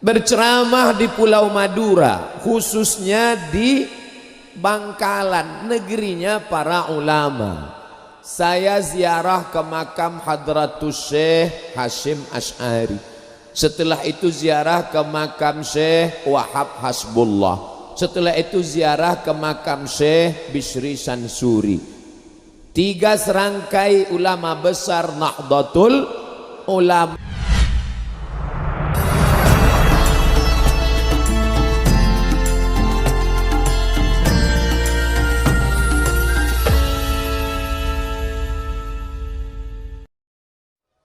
berceramah di Pulau Madura, khususnya di Bangkalan, negerinya para ulama. Saya ziarah ke makam Hadratus Syekh Hashim Asy'ari. Setelah itu ziarah ke makam Syekh Wahab Hasbullah. Setelah itu ziarah ke makam Syekh Bishri Sansuri. 3 serangkai ulama besar Nahdlatul Ulama.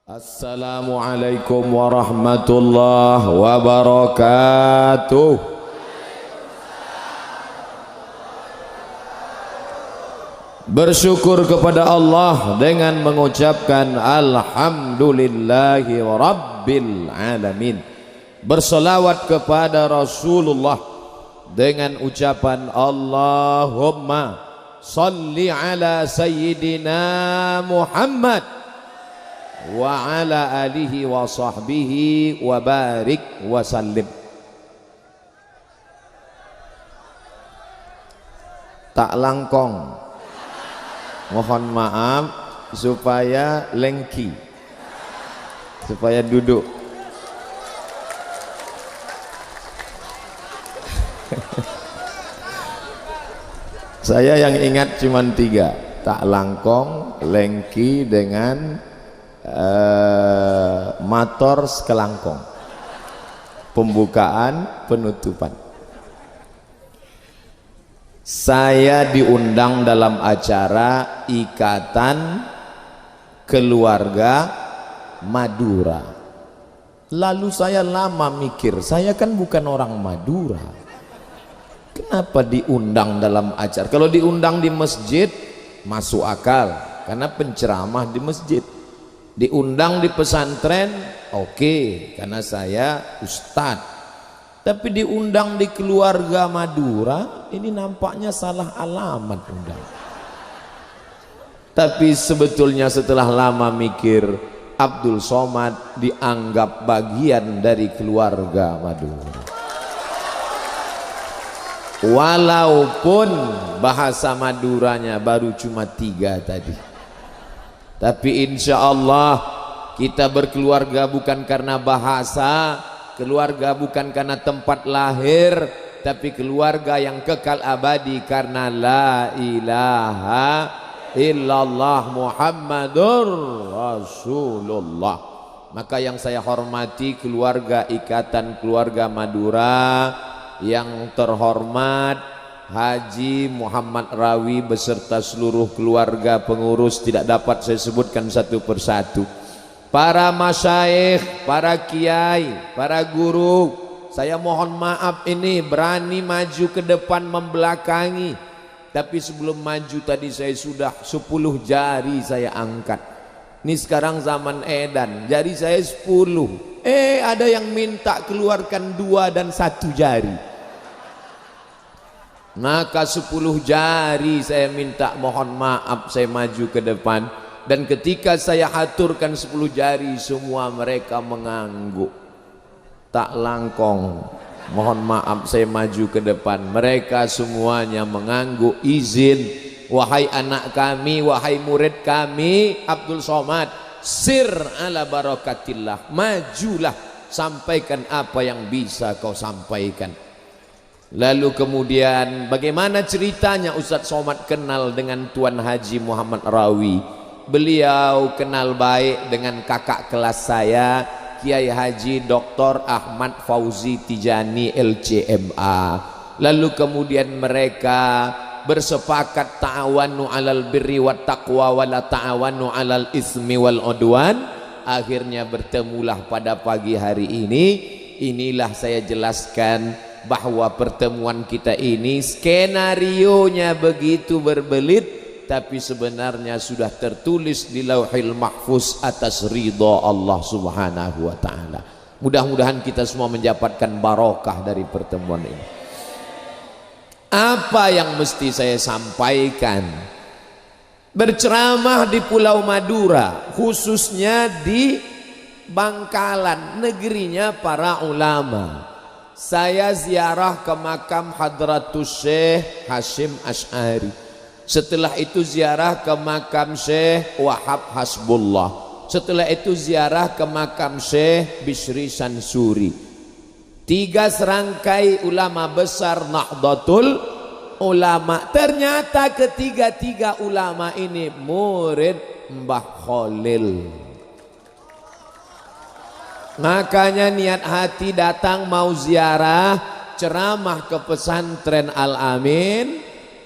Assalamualaikum warahmatullahi wabarakatuh. Bersyukur kepada Allah dengan mengucapkan alhamdulillahi rabbil alamin. Bersolawat kepada Rasulullah dengan ucapan Allahumma salli ala sayyidina Muhammad wa ala alihi wa sahbihi wa barik wa sallim. Tak langkong, mohon maaf supaya lengki, supaya duduk. Saya yang ingat cuma 3, tak langkong, lengki dengan mator sekelangkong, pembukaan penutupan. Saya diundang dalam acara Ikatan Keluarga Madura. Lalu saya lama mikir, saya kan bukan orang Madura, kenapa diundang dalam acara? Kalau diundang di masjid masuk akal, karena penceramah di masjid. Diundang di pesantren oke, karena saya ustadz. Tapi diundang di keluarga Madura, ini nampaknya salah alamat undang. Tapi sebetulnya setelah lama mikir, Abdul Somad dianggap bagian dari keluarga Madura. Walaupun bahasa Maduranya baru cuma 3 tadi, tapi insya Allah kita berkeluarga bukan karena bahasa, keluarga bukan karena tempat lahir, tapi keluarga yang kekal abadi karena la ilaha illallah Muhammadur Rasulullah. Maka yang saya hormati keluarga Ikatan Keluarga Madura, yang terhormat Haji Muhammad Rawi beserta seluruh keluarga pengurus, tidak dapat saya sebutkan satu persatu. Para masyayikh, para kiai, para guru, saya mohon maaf ini berani maju ke depan membelakangi. Tapi sebelum maju tadi saya sudah 10 jari saya angkat. Ini sekarang zaman edan, jari saya 10. Ada yang minta keluarkan 2 dan 1 jari. Maka 10 jari saya minta mohon maaf, saya maju ke depan. Dan ketika saya haturkan 10 jari, semua mereka mengangguk. Tak langkong, mohon maaf saya maju ke depan. Mereka semuanya mengangguk. Izin, wahai anak kami, wahai murid kami Abdul Somad, sir ala barakatillah, majulah, sampaikan apa yang bisa kau sampaikan. Lalu kemudian bagaimana ceritanya Ustadz Somad kenal dengan Tuan Haji Muhammad Rawi? Beliau kenal baik dengan kakak kelas saya, Kiai Haji Dr. Ahmad Fauzi Tijani LCMA. Lalu kemudian mereka bersepakat ta'awanu alal birri wat taqwa wa la ta'awanu alal ismi wal udwan. Akhirnya bertemulah pada pagi hari ini. Inilah saya jelaskan bahwa pertemuan kita ini skenarionya begitu berbelit, tapi sebenarnya sudah tertulis di Lauhil Mahfuz atas ridha Allah Subhanahu wa taala. Mudah-mudahan kita semua mendapatkan barokah dari pertemuan ini. Apa yang mesti saya sampaikan? Berceramah di Pulau Madura, khususnya di Bangkalan, negerinya para ulama. Saya ziarah ke makam Hadratus Syekh Hashim Asy'ari. Setelah itu ziarah ke makam Syekh Wahab Hasbullah. Setelah itu ziarah ke makam Syekh Bishri Sansuri. 3 serangkai ulama besar Nahdlatul Ulama. Ternyata ketiga-tiga ulama ini murid Mbah Khalil. Makanya niat hati datang mau ziarah, ceramah ke pesantren Al-Amin,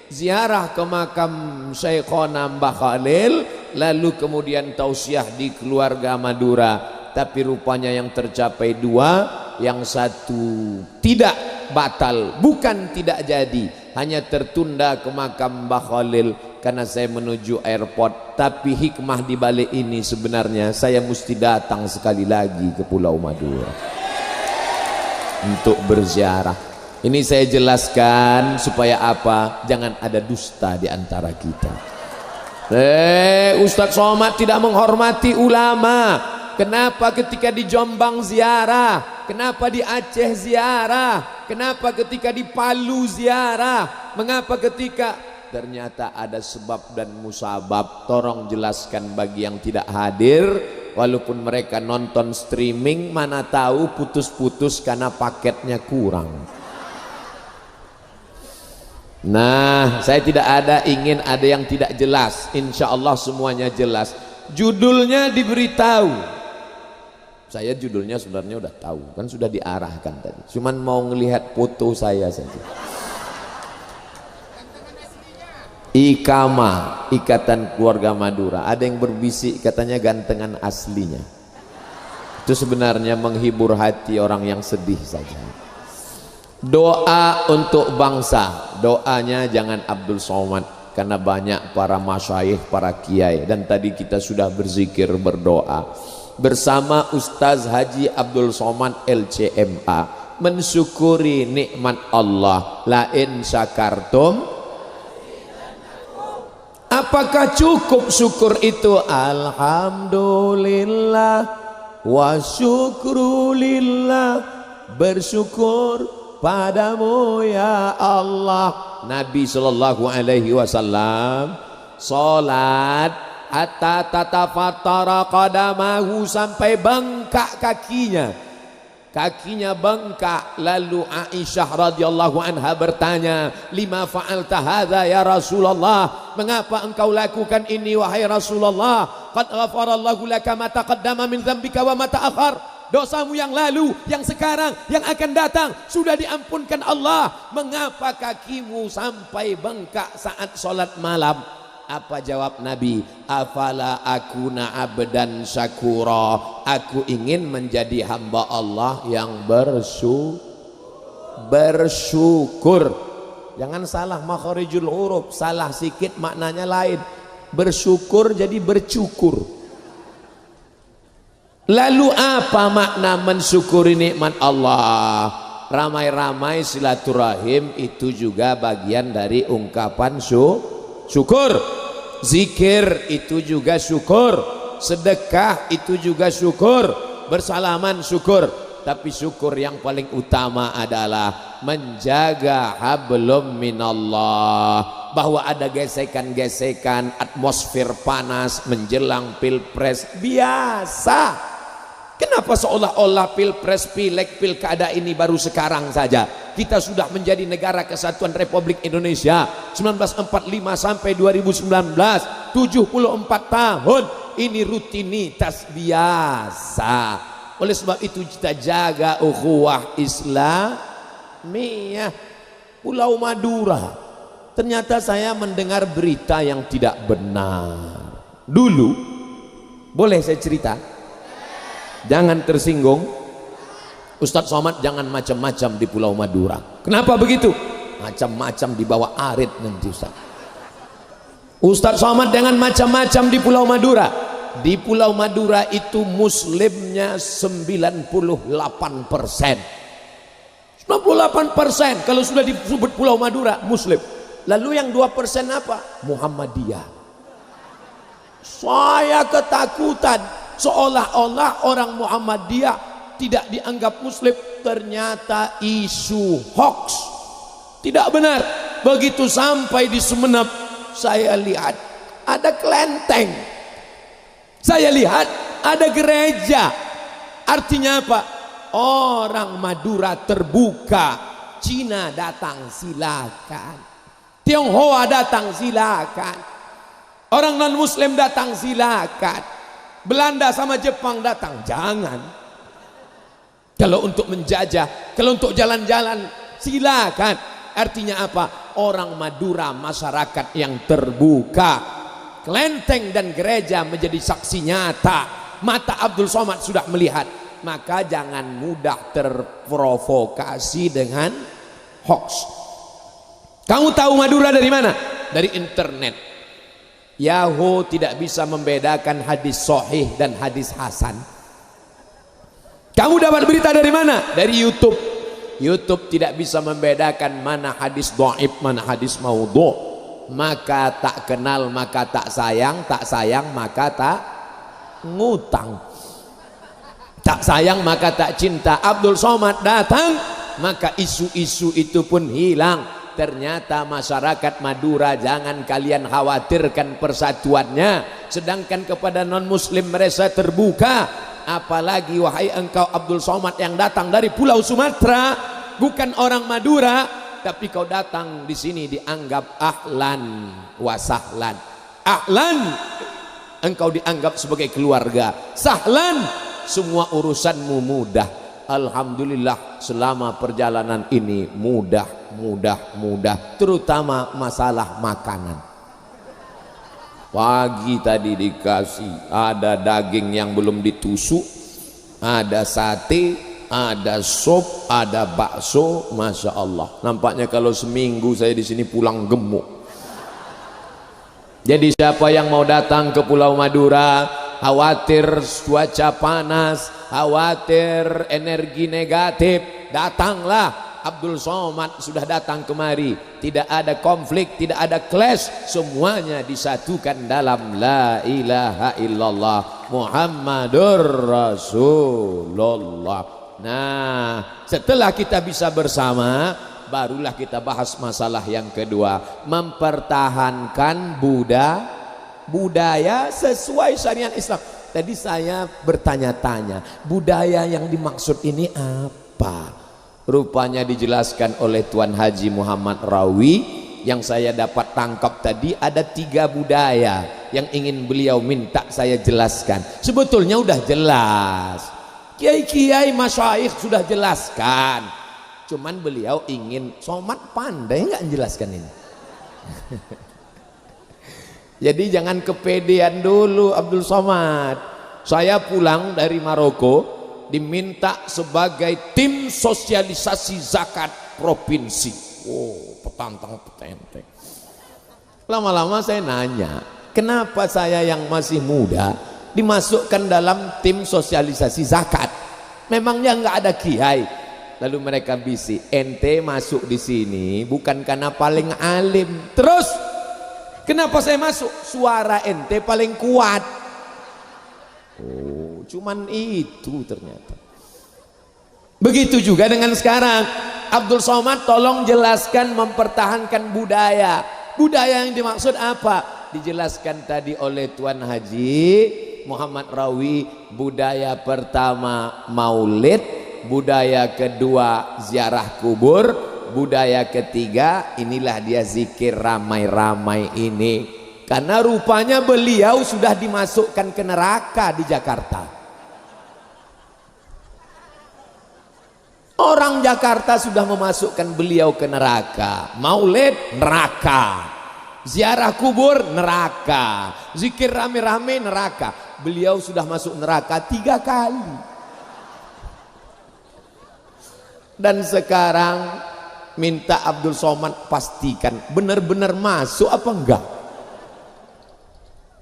ziarah ke makam Syekhona Mbah Khalil, lalu kemudian tausiah di keluarga Madura. Tapi rupanya yang tercapai 2, yang satu tidak batal, bukan tidak jadi, hanya tertunda ke makam Mbah Khalil karena saya menuju airport. Tapi hikmah di balik ini sebenarnya saya mesti datang sekali lagi ke Pulau Madura untuk berziarah. Ini saya jelaskan supaya apa? Jangan ada dusta di antara kita. Ustadz Somad tidak menghormati ulama. Kenapa ketika di Jombang ziarah? Kenapa di Aceh ziarah? Kenapa ketika di Palu ziarah? Mengapa ketika? Ternyata ada sebab dan musabab. Tolong jelaskan bagi yang tidak hadir. Walaupun mereka nonton streaming, mana tahu putus-putus karena paketnya kurang. Nah, saya tidak ingin ada yang tidak jelas. Insya Allah semuanya jelas. Judulnya diberitahu. Saya judulnya sebenarnya udah tahu, kan sudah diarahkan tadi. Cuman mau ngelihat foto saya saja. Ikama, Ikatan Keluarga Madura. Ada yang berbisik katanya gantengan aslinya. Itu sebenarnya menghibur hati orang yang sedih saja. Doa untuk bangsa. Doanya jangan Abdul Somad, karena banyak para masyayikh, para kiai, dan tadi kita sudah berzikir berdoa bersama Ustaz Haji Abdul Somad LCMA, mensyukuri nikmat Allah. La in syakartum, apakah cukup syukur itu? Alhamdulillah wa syukrulillah, bersyukur padamu ya Allah. Nabi Shallallahu Alaihi Wasallam salat hatta tatafattara qadamahu, sampai bengkak kakinya. Kakinya bengkak. Lalu Aisyah radhiyallahu anha bertanya, lima fa'alta hadza ya Rasulullah, mengapa engkau lakukan ini wahai Rasulullah? Qad ghafarallahu laka ma taqaddama min dzambika wa ma ta'akhkhar. Dosamu yang lalu, yang sekarang, yang akan datang sudah diampunkan Allah. Mengapa kakimu sampai bengkak saat sholat malam? Apa jawab Nabi? Afala akuna abdan syakura, aku ingin menjadi hamba Allah yang bersyukur. Jangan salah makharijul huruf, salah sikit maknanya lain. Bersyukur jadi bercukur. Lalu apa makna mensyukuri nikmat Allah? Ramai-ramai silaturahim itu juga bagian dari ungkapan syukur. Zikir itu juga syukur. Sedekah itu juga syukur. Bersalaman syukur. Tapi syukur yang paling utama adalah menjaga hablum minallah. Bahwa ada gesekan-gesekan, atmosfer panas menjelang pilpres biasa. Kenapa seolah-olah pilpres, pileg, pilkada ini baru sekarang saja? Kita sudah menjadi negara kesatuan Republik Indonesia 1945 sampai 2019, 74 tahun. Ini rutinitas biasa. Oleh sebab itu kita jaga ukhuwah Islamiyah. Pulau Madura, ternyata saya mendengar berita yang tidak benar. Dulu, boleh saya cerita? Jangan tersinggung. Ustadz Somad jangan macam-macam di Pulau Madura. Kenapa begitu? Macam-macam di bawah arit nanti Ustadz Somad jangan macam-macam di Pulau Madura. Di Pulau Madura itu muslimnya 98%. 98% kalau sudah disebut Pulau Madura muslim. Lalu yang 2% apa? Muhammadiyah. Saya ketakutan. seolah-olah orang Muhammadiyah tidak dianggap muslim. Ternyata isu hoax, tidak benar. Begitu sampai di Sumeneb, saya lihat ada kelenteng, saya lihat ada gereja. Artinya apa? Orang Madura terbuka. Cina datang silakan, Tionghoa datang silakan, orang non muslim datang silakan, Belanda sama Jepang datang jangan. Kalau untuk menjajah, kalau untuk jalan-jalan silakan. Artinya apa? Orang Madura masyarakat yang terbuka. Kelenteng dan gereja menjadi saksi nyata. Mata Abdul Somad sudah melihat. Maka jangan mudah terprovokasi dengan hoax. Kamu tahu Madura dari mana? Dari internet. Yahoo tidak bisa membedakan hadis sahih dan hadis hasan. Kamu dapat berita dari mana? Dari YouTube. YouTube tidak bisa membedakan mana hadis dhaif, mana hadis maudhu. Maka tak kenal maka tak sayang, tak sayang maka tak ngutang, tak sayang maka tak cinta. Abdul Somad datang, maka isu-isu itu pun hilang. Ternyata masyarakat Madura, jangan kalian khawatirkan persatuannya, sedangkan kepada non muslim mereka terbuka. Apalagi wahai engkau Abdul Somad yang datang dari Pulau Sumatera, bukan orang Madura, tapi kau datang di sini dianggap ahlan wasahlan. Ahlan, engkau dianggap sebagai keluarga. Sahlan, semua urusanmu mudah. Alhamdulillah selama perjalanan ini mudah, terutama masalah makanan. Pagi tadi dikasih ada daging yang belum ditusuk, ada sate, ada sop, ada bakso. Masya Allah, nampaknya kalau seminggu saya di sini pulang gemuk. Jadi siapa yang mau datang ke Pulau Madura, khawatir cuaca panas, khawatir energi negatif, datanglah. Abdul Somad sudah datang kemari. Tidak ada konflik, tidak ada clash, semuanya disatukan dalam la ilaha illallah Muhammadur Rasulullah. Nah, setelah kita bisa bersama, barulah kita bahas masalah yang kedua, mempertahankan budaya sesuai syariat Islam. Tadi saya bertanya-tanya, budaya yang dimaksud ini apa? Rupanya dijelaskan oleh Tuan Haji Muhammad Rawi. Yang saya dapat tangkap tadi ada 3 budaya yang ingin beliau minta saya jelaskan. Sebetulnya udah jelas, kiai-kiai masyayikh sudah jelaskan, cuman beliau ingin Somad pandai nggak menjelaskan ini. Jadi jangan kepedean dulu Abdul Somad. Saya pulang dari Maroko diminta sebagai tim sosialisasi zakat provinsi. Petantang petenteng. Lama-lama saya nanya, kenapa saya yang masih muda dimasukkan dalam tim sosialisasi zakat? Memangnya nggak ada kiai? Lalu mereka bisik, ente masuk di sini bukan karena paling alim. Terus kenapa saya masuk? Suara ente paling kuat. Cuman itu ternyata. Begitu juga dengan sekarang. Abdul Somad tolong jelaskan mempertahankan budaya. Budaya yang dimaksud apa? Dijelaskan tadi oleh Tuan Haji Muhammad Rawi. Budaya pertama maulid, budaya kedua ziarah kubur, budaya ketiga inilah dia zikir ramai-ramai ini. Karena rupanya beliau sudah dimasukkan ke neraka di Jakarta. Orang Jakarta sudah memasukkan beliau ke neraka. Maulid neraka, ziarah kubur neraka, zikir rame-rame neraka. Beliau sudah masuk neraka 3 kali. Dan sekarang minta Abdul Somad pastikan benar-benar masuk apa enggak.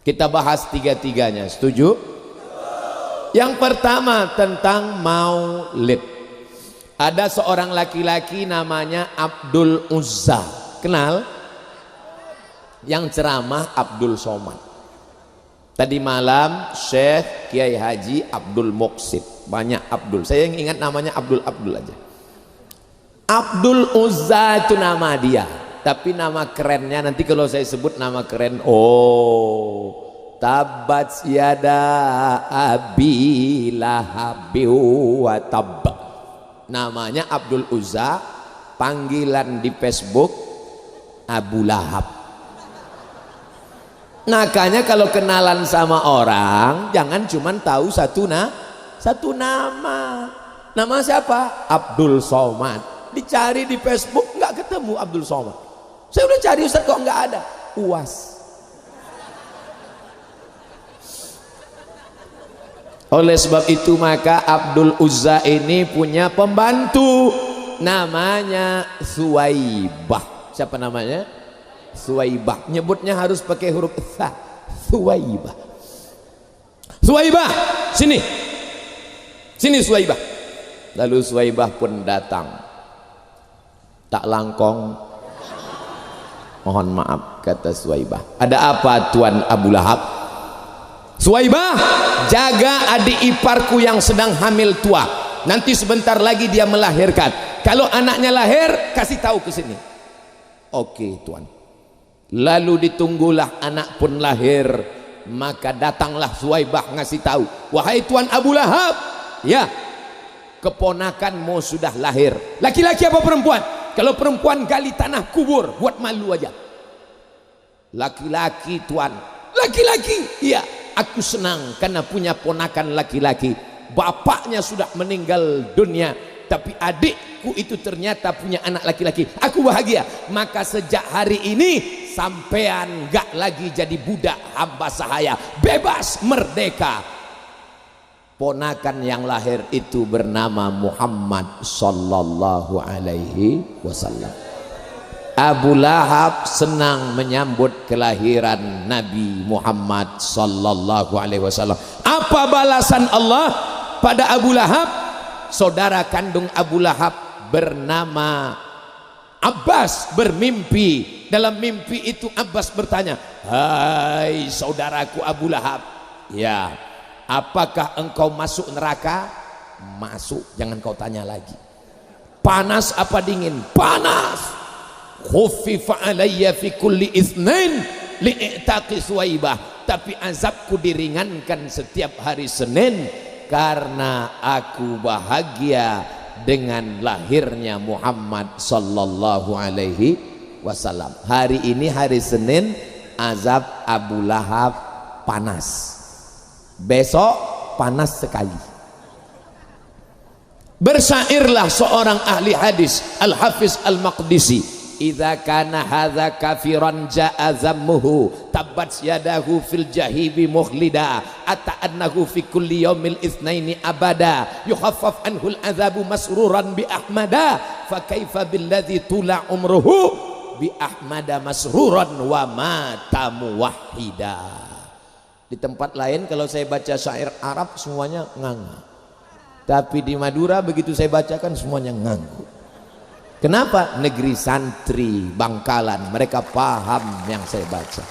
Kita bahas 3-tiganya, setuju? Yang pertama tentang maulid. Ada seorang laki-laki namanya Abdul Uzza, kenal? Yang ceramah Abdul Somad. Tadi malam Syekh Kiai Haji Abdul Muqsid, banyak Abdul, saya yang ingat namanya Abdul aja. Abdul Uzza itu nama dia, tapi nama kerennya nanti kalau saya sebut nama keren, tabat yada abi lahabi wa tab. Namanya Abdul Uzza, panggilan di Facebook Abu Lahab. Makanya kalau kenalan sama orang jangan cuma tahu satu nama. Nama siapa? Abdul Somad. Dicari di Facebook nggak ketemu Abdul Somad. Saya udah cari Ustaz kok nggak ada. UAS. Oleh sebab itu maka Abdul Uzza ini punya pembantu namanya Suwaibah. Siapa namanya? Suwaibah. Nyebutnya harus pakai huruf tha. Suwaibah. Suwaibah, sini. Sini Suwaibah. Lalu Suwaibah pun datang. Tak langkong. Mohon maaf kata Suwaibah. Ada apa Tuan Abu Lahab? Suwaibah, jaga adik iparku yang sedang hamil tua. Nanti sebentar lagi dia melahirkan. Kalau anaknya lahir, kasih tahu ke sini. Oke Tuan. Lalu ditunggulah anak pun lahir. Maka datanglah Suwaibah ngasih tahu, wahai Tuan Abu Lahab, ya, keponakanmu sudah lahir. Laki-laki apa perempuan? Kalau perempuan gali tanah kubur, buat malu aja. Laki-laki Tuan. Laki-laki, iya. Aku senang karena punya ponakan laki-laki. Bapaknya sudah meninggal dunia, tapi adikku itu ternyata punya anak laki-laki. Aku bahagia. Maka sejak hari ini sampean gak lagi jadi budak hamba sahaya, bebas merdeka. Ponakan yang lahir itu bernama Muhammad sallallahu alaihi wasallam. Abu Lahab senang menyambut kelahiran Nabi Muhammad sallallahu alaihi wasallam. Apa balasan Allah pada Abu Lahab? Saudara kandung Abu Lahab bernama Abbas bermimpi. Dalam mimpi itu Abbas bertanya, "Hai saudaraku Abu Lahab, ya, apakah engkau masuk neraka?" Masuk, jangan kau tanya lagi. Panas apa dingin? Panas. Khuffifa alayya fi kulli itsnain li'taqi Suwaibah. Tapi azabku diringankan setiap hari Senin karena aku bahagia dengan lahirnya Muhammad sallallahu alaihi wasallam. Hari ini hari Senin, azab Abu Lahab panas. Besok panas sekali. Bersyairlah seorang ahli hadis, Al-Hafiz Al-Maqdisi, idza kana hadza kafiran jaa zammuhu tabbat yadahu fil jahibi mukhlida ata'annahu fi kulli yaumil itsnaini abada yukhaffaf anhu al-'adzabu masruran bi ahmada fa kaifa billadzi tula umruhu bi ahmada masruran wa mata muwahhida. Di tempat lain kalau saya baca syair Arab semuanya nganga, tapi di Madura begitu saya bacakan semuanya nganggu. Kenapa? Negeri santri Bangkalan, mereka paham yang saya baca.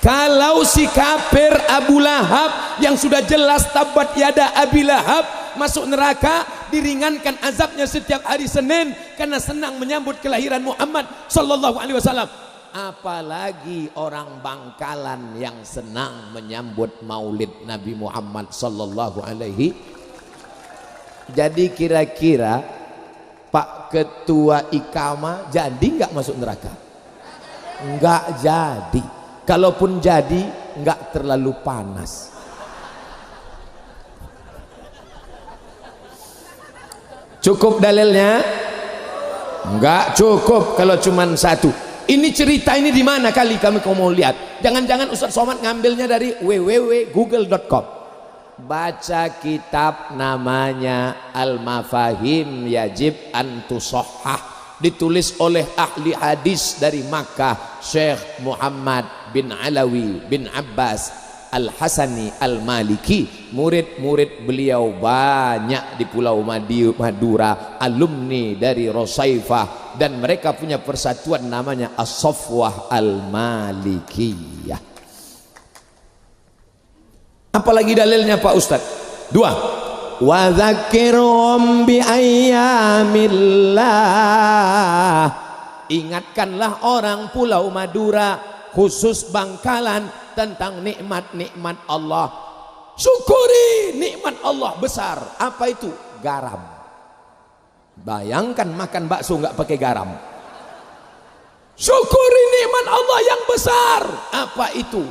Kalau si kafir Abu Lahab yang sudah jelas tabat yada Abi Lahab masuk neraka, diringankan azabnya setiap hari Senin karena senang menyambut kelahiran Muhammad sallallahu alaihi wasallam. Apalagi orang Bangkalan yang senang menyambut maulid Nabi Muhammad sallallahu alaihi. Jadi kira-kira Pak Ketua Ikama jadi nggak masuk neraka? Nggak jadi. Kalaupun jadi nggak terlalu panas. Cukup dalilnya? Nggak cukup kalau cuman satu. Ini cerita ini di mana kali kami mau lihat? Jangan-jangan Ustaz Somad ngambilnya dari www.google.com. Baca kitab namanya Al-Mafahim Yajib Antusahhah, ditulis oleh ahli hadis dari Makkah, Syekh Muhammad bin Alawi bin Abbas Al-Hasani Al-Maliki. Murid-murid beliau banyak di Pulau Madura, alumni dari Rosaifah, dan mereka punya persatuan namanya As-Safwah Al-Malikiyah. Apalagi dalilnya Pak Ustadz? Dua. Wa dzakirhum bi ayyamillah. Ingatkanlah orang Pulau Madura, khusus Bangkalan, tentang nikmat-nikmat Allah. Syukuri nikmat Allah besar. Apa itu? Garam. Bayangkan makan bakso nggak pakai garam. Syukuri nikmat Allah yang besar. Apa itu?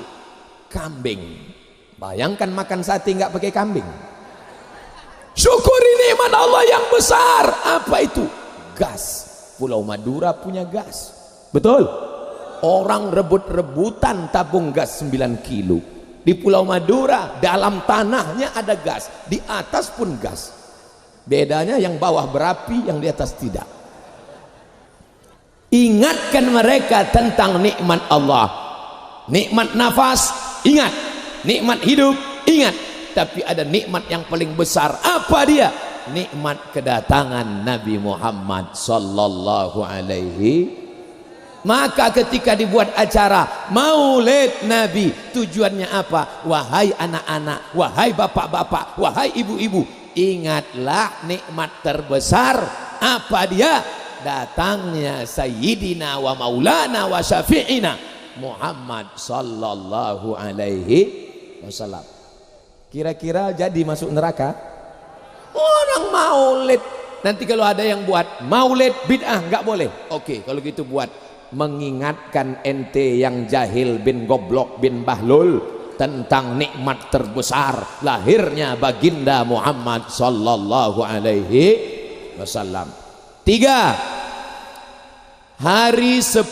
Kambing. Bayangkan makan sate nggak pakai kambing. Syukuri nikmat Allah yang besar. Apa itu? Gas. Pulau Madura punya gas. Betul? Orang rebut-rebutan tabung gas 9 kilo. Di Pulau Madura dalam tanahnya ada gas, di atas pun gas. Bedanya yang bawah berapi, yang di atas tidak. Ingatkan mereka tentang nikmat Allah. Nikmat nafas, ingat. Nikmat hidup, ingat. Tapi ada nikmat yang paling besar. Apa dia? Nikmat kedatangan Nabi Muhammad sallallahu alaihi. Maka ketika dibuat acara Maulid Nabi, tujuannya apa? Wahai anak-anak, wahai bapak-bapak, wahai ibu-ibu, ingatlah nikmat terbesar. Apa dia? Datangnya Sayyidina wa Maulana wa Syafi'ina Muhammad sallallahu alaihi wasallam. Kira-kira jadi masuk neraka? Orang maulid. Nanti kalau ada yang buat maulid bid'ah, nggak boleh. Oke, kalau gitu buat. Mengingatkan ente yang jahil bin goblok bin bahlul tentang nikmat terbesar lahirnya baginda Muhammad sallallahu alaihi wasallam. 3. Hari 10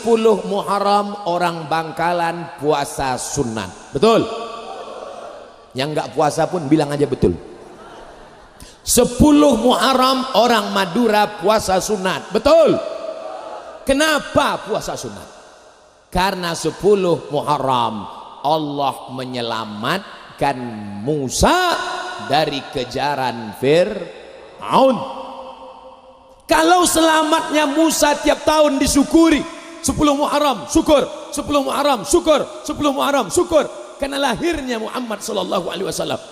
Muharram orang Bangkalan puasa sunat. Betul? Yang nggak puasa pun bilang aja betul. 10 Muharram orang Madura puasa sunat. Betul? Kenapa puasa sunat? Karena 10 Muharram Allah menyelamatkan Musa dari kejaran Fir'aun. Kalau selamatnya Musa tiap tahun disyukuri, 10 Muharram syukur, 10 Muharram syukur, 10 Muharram syukur, karena lahirnya Muhammad sallallahu alaihi wasallam,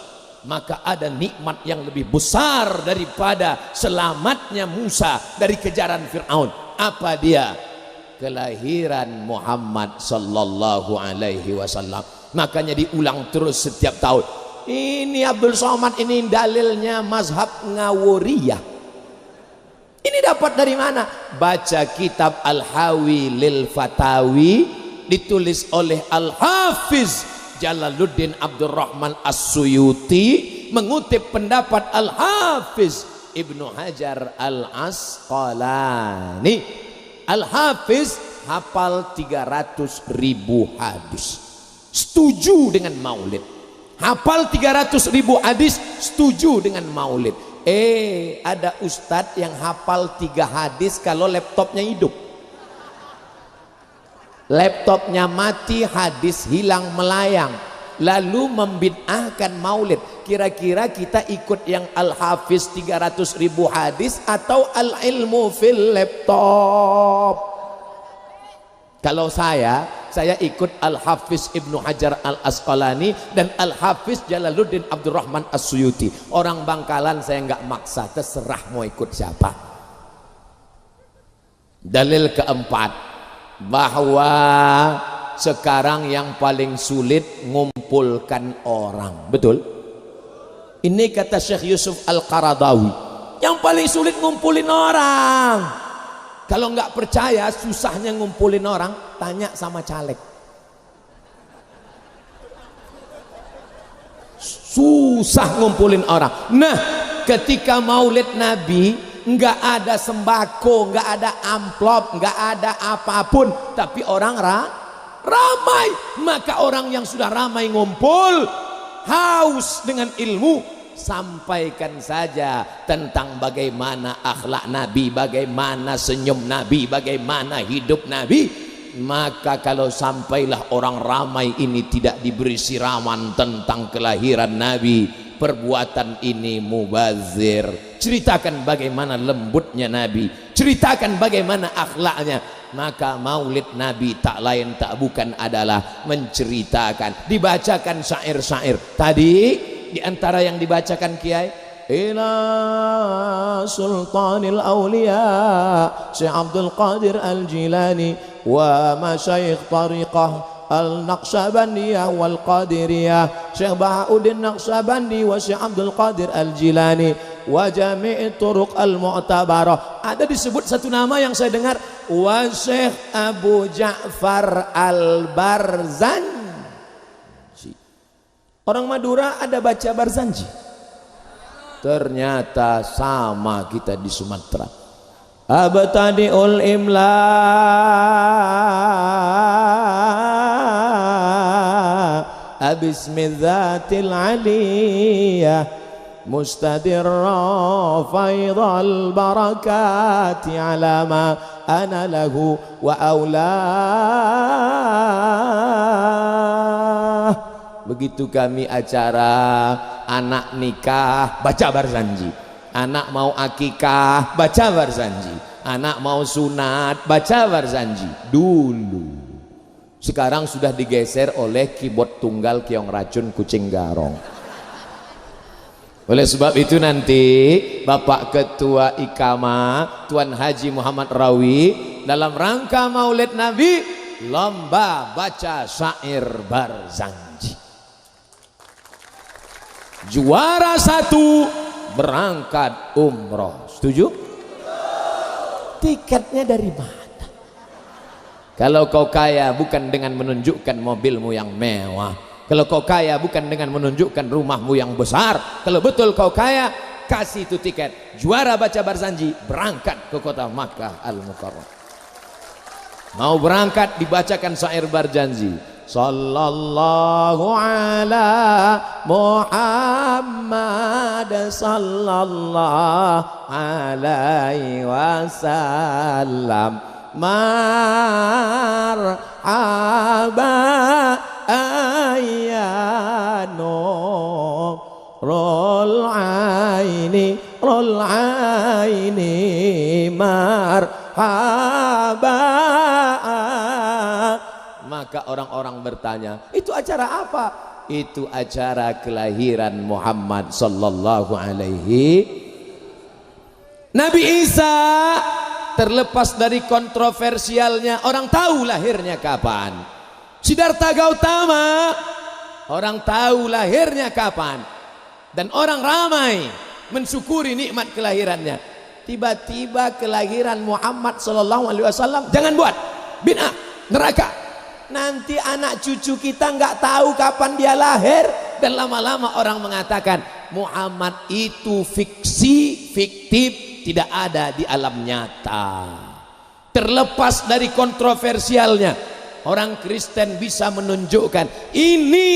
maka ada nikmat yang lebih besar daripada selamatnya Musa dari kejaran Fir'aun. Apa dia? Kelahiran Muhammad sallallahu alaihi wasallam. Makanya diulang terus setiap tahun. Ini Abdul Somad, ini dalilnya mazhab Ngawuriyah. Ini dapat dari mana? Baca kitab Al-Hawi lil Fatawi, ditulis oleh Al-Hafiz Jalaluddin Abdurrahman As-Suyuti, mengutip pendapat Al-Hafiz Ibnu Hajar Al-Asqalani. Al-Hafiz hafal 300.000 hadis, setuju dengan maulid. Hafal 300.000 hadis, setuju dengan maulid. Ada ustadz yang hafal 3 hadis kalau laptopnya hidup. Laptopnya mati, hadis hilang melayang, lalu membid'ahkan maulid. Kira-kira kita ikut yang Al-Hafiz 300.000 hadis atau al-ilmu fil laptop? Kalau saya ikut Al-Hafiz Ibnu Hajar Al-Asqalani dan Al-Hafiz Jalaluddin Abdurrahman As-Suyuti. Orang Bangkalan saya nggak maksa, terserah mau ikut siapa. Dalil keempat, bahwa sekarang yang paling sulit ngumpulkan orang. Betul? Ini kata Syekh Yusuf Al-Qaradawi, yang paling sulit ngumpulin orang. Kalau nggak percaya susahnya ngumpulin orang, tanya sama caleg. Susah ngumpulin orang. Nah, ketika maulid Nabi nggak ada sembako, nggak ada amplop, nggak ada apapun, tapi orang ramai. Maka orang yang sudah ramai ngumpul, haus dengan ilmu, sampaikan saja tentang bagaimana akhlak Nabi, bagaimana senyum Nabi, bagaimana hidup Nabi. Maka kalau sampailah orang ramai ini tidak diberi siraman tentang kelahiran Nabi, perbuatan ini mubazir. Ceritakan bagaimana lembutnya Nabi, ceritakan bagaimana akhlaknya. maka maulid Nabi tak lain tak bukan adalah menceritakan, dibacakan syair-syair. Tadi diantara yang dibacakan Kiai, ila sultanil awliya Syekh Abdul Qadir Al-Jilani wa masyayikh tariqah Al-Naqsyabandiyah wal Qadiriyah Syekh Bahauddin Naqsyabandi wa Syekh Abdul Qadir Al-Jilani wa jami'i turuq al-mu'tabarah. Ada disebut satu nama yang saya dengar, wa Syekh Abu Ja'far Al-Barzanji. Orang Madura ada baca Barzanji, ternyata sama kita di Sumatera. Abtadi'ul imla bismidzatil aliyah mustadirra faidal barakati ala ma ana lahu wa aulah. Begitu kami acara anak nikah baca Barzanji, anak mau akikah baca Barzanji, anak mau sunat baca Barzanji dulu. Sekarang sudah digeser oleh keyboard tunggal Kiong Racun Kucing Garong. Oleh sebab itu nanti Bapak Ketua Ikama Tuan Haji Muhammad Rawi dalam rangka Maulid Nabi lomba baca syair Barzanji. Juara 1 berangkat umroh. Setuju? Tiketnya dari mana? Kalau kau kaya bukan dengan menunjukkan mobilmu yang mewah, kalau kau kaya bukan dengan menunjukkan rumahmu yang besar, kalau betul kau kaya, kasih itu tiket. Juara baca Barzanji berangkat ke kota Makkah Al-Mukarramah. Mau berangkat dibacakan syair Barzanji. Sallallahu ala Muhammad sallallahu alaihi wasallam. Marhaba ayano rol aini marhaba. Maka orang-orang bertanya, itu acara apa? Itu acara kelahiran Muhammad sallallahu alaihi. Nabi Isa terlepas dari kontroversialnya, orang tahu lahirnya kapan. Siddhartha Gautama, orang tahu lahirnya kapan, dan orang ramai mensyukuri nikmat kelahirannya. Tiba-tiba kelahiran Muhammad sallallahu alaihi wasallam jangan buat bid'ah, neraka. Nanti anak cucu kita nggak tahu kapan dia lahir, dan lama-lama orang mengatakan Muhammad itu fiksi, fiktif, tidak ada di alam nyata. Terlepas dari kontroversialnya, orang Kristen bisa menunjukkan ini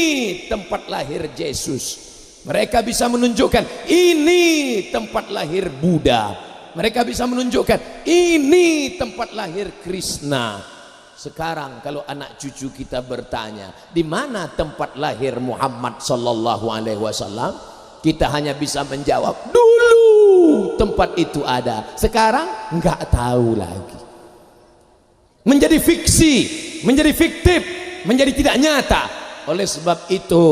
tempat lahir Yesus. Mereka bisa menunjukkan ini tempat lahir Buddha. Mereka bisa menunjukkan ini tempat lahir Krishna. Sekarang kalau anak cucu kita bertanya, di mana tempat lahir Muhammad sallallahu alaihi wasallam? Kita hanya bisa menjawab, dulu tempat itu ada, sekarang nggak tahu lagi. Menjadi fiksi, menjadi fiktif, menjadi tidak nyata. Oleh sebab itu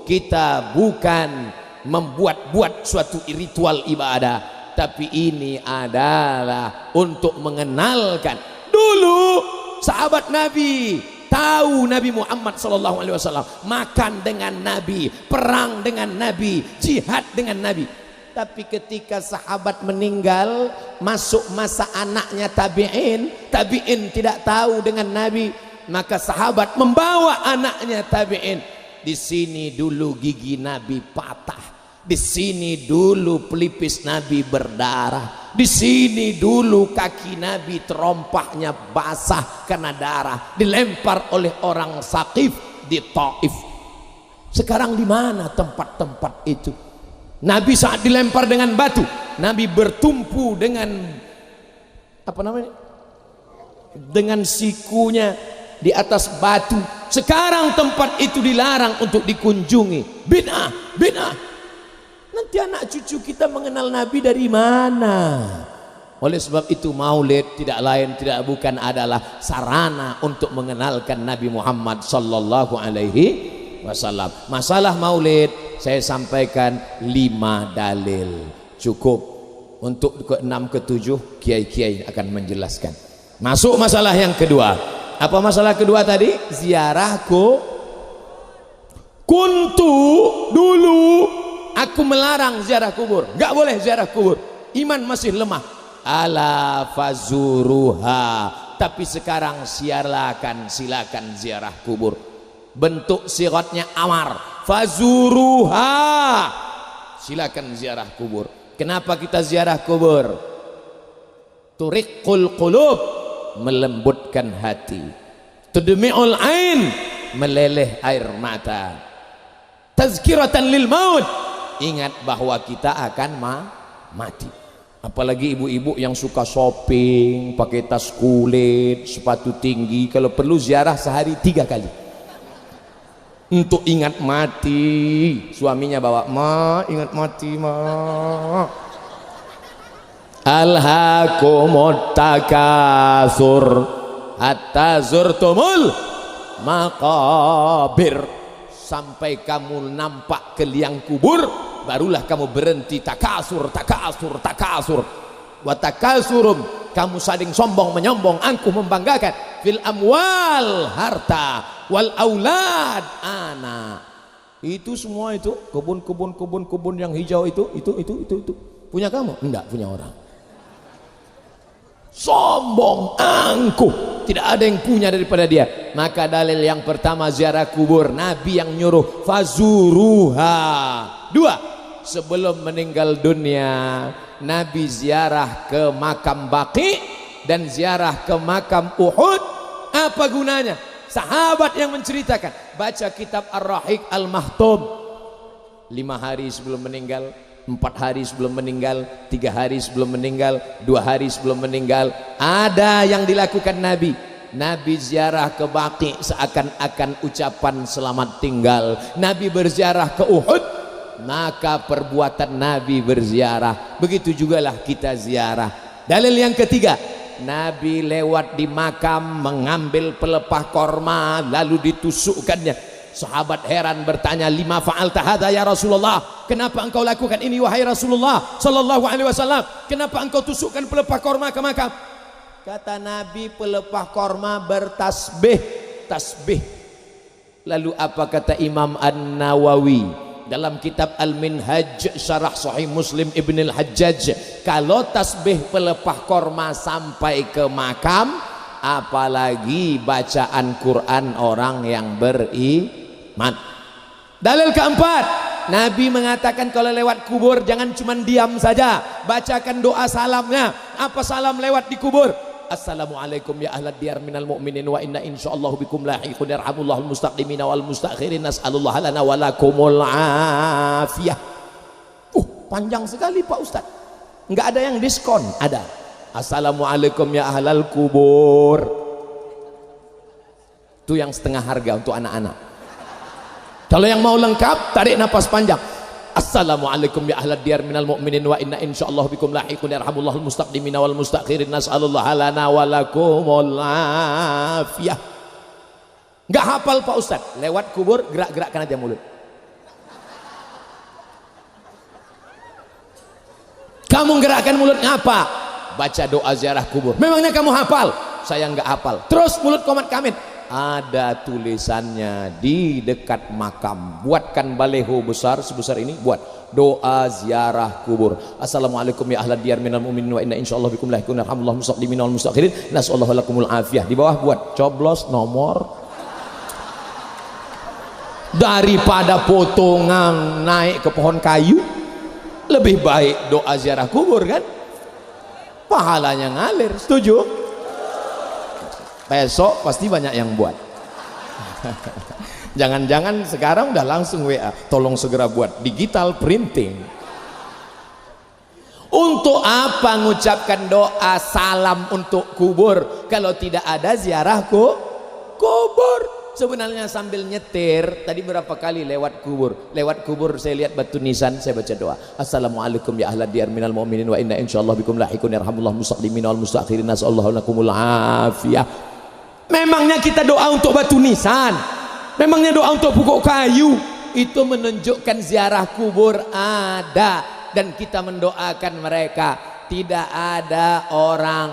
kita bukan membuat-buat suatu ritual ibadah, tapi ini adalah untuk mengenalkan. Dulu sahabat Nabi tahu Nabi Muhammad SAW, makan dengan Nabi, perang dengan Nabi, jihad dengan Nabi. Tapi ketika sahabat meninggal, masuk masa anaknya tabi'in, tabi'in tidak tahu dengan Nabi, maka sahabat membawa anaknya tabi'in. Di sini dulu gigi Nabi patah, di sini dulu pelipis Nabi berdarah, di sini dulu kaki Nabi terompahnya basah karena darah, dilempar oleh orang Saqif di Taif. Sekarang di mana tempat-tempat itu? Nabi saat dilempar dengan batu, Nabi bertumpu dengan apa namanya? Dengan sikunya di atas batu. Sekarang tempat itu dilarang untuk dikunjungi. Bid'ah, bid'ah. Nanti anak cucu kita mengenal Nabi dari mana? Oleh sebab itu maulid tidak lain tidak bukan adalah sarana untuk mengenalkan Nabi Muhammad sallallahu alaihi wasallam. Masalah maulid saya sampaikan 5 dalil. Cukup. Untuk ke-6 ke-7 kiai-kiai akan menjelaskan. Masuk masalah yang kedua. Apa masalah kedua tadi? Ziarahku kuntu dulu aku melarang ziarah kubur. Enggak boleh ziarah kubur. Iman masih lemah. Ala fazuruha. Tapi sekarang silakan ziarah kubur. Bentuk siratnya amar. Fazuruha. Silakan ziarah kubur. Kenapa kita ziarah kubur? Turiqul qulub, melembutkan hati. Tudmi'ul ain, meleleh air mata. Tazkiratan lil maut, ingat bahwa kita akan mati. Apalagi ibu-ibu yang suka shopping, pakai tas kulit, sepatu tinggi, kalau perlu ziarah sehari 3 kali. Untuk ingat mati. Suaminya bawa, ma ingat mati ma. Alhaakumut takatsur hatta zurtumul maqabir. Sampai kamu nampak ke liang kubur, barulah kamu berhenti takasur. Wa takasurum, kamu saling sombong menyombong, angkuh membanggakan. Fil amwal, harta, wal aulad, anak. Itu semua itu kebun yang hijau itu punya kamu? Enggak, punya orang. Sombong, angkuh, tidak ada yang punya daripada dia. Maka dalil yang pertama ziarah kubur, Nabi yang nyuruh fazuruha. 2, sebelum meninggal dunia Nabi ziarah ke makam Baqi dan ziarah ke makam Uhud. Apa gunanya? Sahabat yang menceritakan, baca kitab Ar-Rahiq Al-Mahtum. 5 hari sebelum meninggal, 4 hari sebelum meninggal, 3 hari sebelum meninggal, 2 hari sebelum meninggal, ada yang dilakukan Nabi. Nabi ziarah ke Baqi seakan-akan ucapan selamat tinggal. Nabi berziarah ke Uhud, maka perbuatan Nabi berziarah. Begitu jugalah kita ziarah. Dalil yang ketiga, Nabi lewat di makam mengambil pelepah korma lalu ditusukkannya. Sahabat heran bertanya, lima fa'alta hadza ya Rasulullah, kenapa engkau lakukan ini wahai Rasulullah sallallahu alaihi wasallam? Kenapa engkau tusukkan pelepah korma ke makam? Kata Nabi, pelepah korma bertasbih. Lalu apa kata Imam An-Nawawi dalam kitab Al-Minhaj Syarah Sahih Muslim Ibn Al-Hajjaj? Kalau tasbih pelepah korma sampai ke makam, apalagi bacaan Quran orang yang beriman. Dalil keempat, Nabi mengatakan kalau lewat kubur jangan cuma diam saja, bacakan doa salamnya. Apa salam lewat di kubur? Assalamualaikum ya ahlad diyar minal mu'minin wa inna insyaallah bikum lahiqun yarhamullahul mustaqimina wal mustakhirin nas'alullah lana wa lakumul afiyah. Panjang sekali Pak Ustaz. Enggak ada yang diskon, ada. Assalamualaikum ya ahlal kubur. Itu yang setengah harga untuk anak-anak. Kalau yang mau lengkap, tarik nafas panjang. Assalamualaikum ya ahlad diyar minal mu'minin wa inna insyaallah bikum lahiqun yarhamullahul mustaqimina wal mustakhirin nas'alullah lana wa lakumul afiyah. Enggak hafal Pak Ustaz, lewat kubur gerak-gerakkan aja mulut. Kamu gerakkan mulutnya apa? Baca doa ziarah kubur. Memangnya kamu hafal? Saya enggak hafal. Terus mulut komat kamit. Ada tulisannya di dekat makam. Buatkan baleho besar sebesar ini, buat doa ziarah kubur. Assalamualaikum ya ahlad diyar minal mu'minin wa inna insyaallah bikum lahiqun yarhamullah mustaqimina wal mustakhirin nas'allahu lakumul afiyah. Di bawah buat coblos nomor. Daripada potongan naik ke pohon kayu, lebih baik doa ziarah kubur kan? Pahalanya ngalir. Setuju? Besok pasti banyak yang buat. Jangan-jangan sekarang udah langsung WA, tolong segera buat digital printing. Untuk apa mengucapkan doa salam untuk kubur kalau tidak ada ziarah kubur? sebenarnya sambil nyetir tadi berapa kali lewat kubur saya lihat batu nisan, saya baca doa, assalamualaikum ya ahla diyar minal mu'minin wa inna insyaallah bikum lahiqun yarhamullah mustaqdimin wal mustaakhirin nasallahu lakumul afiyah. Memangnya kita doa untuk batu nisan, memangnya doa untuk pokok kayu, itu menunjukkan ziarah kubur ada dan kita mendoakan mereka. Tidak ada orang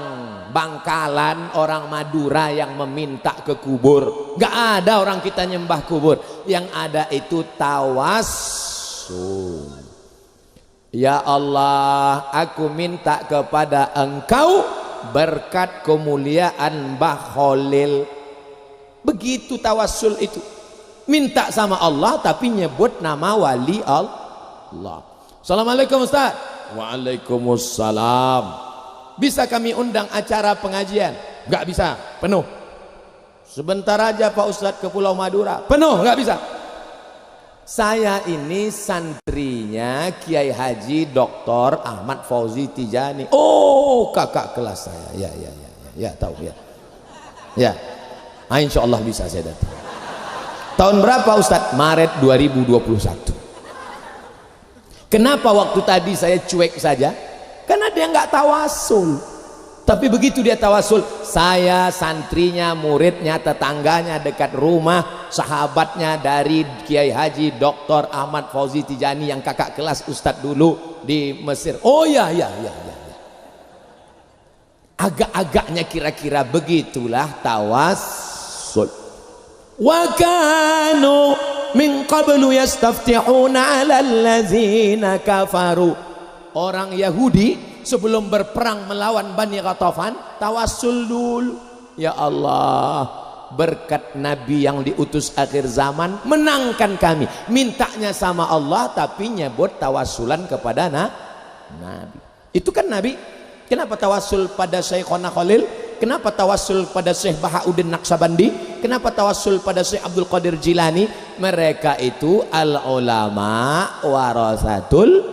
Bangkalan, orang Madura yang meminta ke kubur. Gak ada orang kita nyembah kubur. Yang ada itu tawassul. Ya Allah, aku minta kepada Engkau berkat kemuliaan Mbah Khalil. Begitu tawassul itu. Minta sama Allah tapi nyebut nama wali Allah. Assalamualaikum Ustaz. Waalaikumsalam. Bisa kami undang acara pengajian? Enggak bisa, penuh. Sebentar aja Pak Ustadz ke Pulau Madura, penuh, enggak bisa. Saya ini santrinya Kiai Haji Dr. Ahmad Fauzi Tijani. Oh, kakak kelas saya. Ya tahu ya. Ya. Nah, insya Allah bisa saya datang. Tahun berapa Ustadz? Maret 2021. Kenapa waktu tadi saya cuek saja? Karena dia nggak tawasul. Tapi begitu dia tawasul, saya santrinya, muridnya, tetangganya dekat rumah, sahabatnya dari Kiai Haji Dr. Ahmad Fauzi Tijani yang kakak kelas Ustadz dulu di Mesir. Oh ya. Agak-agaknya kira-kira begitulah tawasul. Wa kanu min qablu yastaftihuna 'alal ladzina kafaru. Orang Yahudi sebelum berperang melawan Bani Ghatafan tawassul dulu. Ya Allah, berkat Nabi yang diutus akhir zaman, menangkan kami. Mintanya sama Allah tapi nyebut tawassulan kepada Nabi. Itu kan Nabi. Kenapa tawassul pada Syekhona Khalil? Kenapa tawassul pada Syekh Bahauddin Naqsabandi? Kenapa tawassul pada Syekh Abdul Qadir Jilani? Mereka itu al-ulama warasatul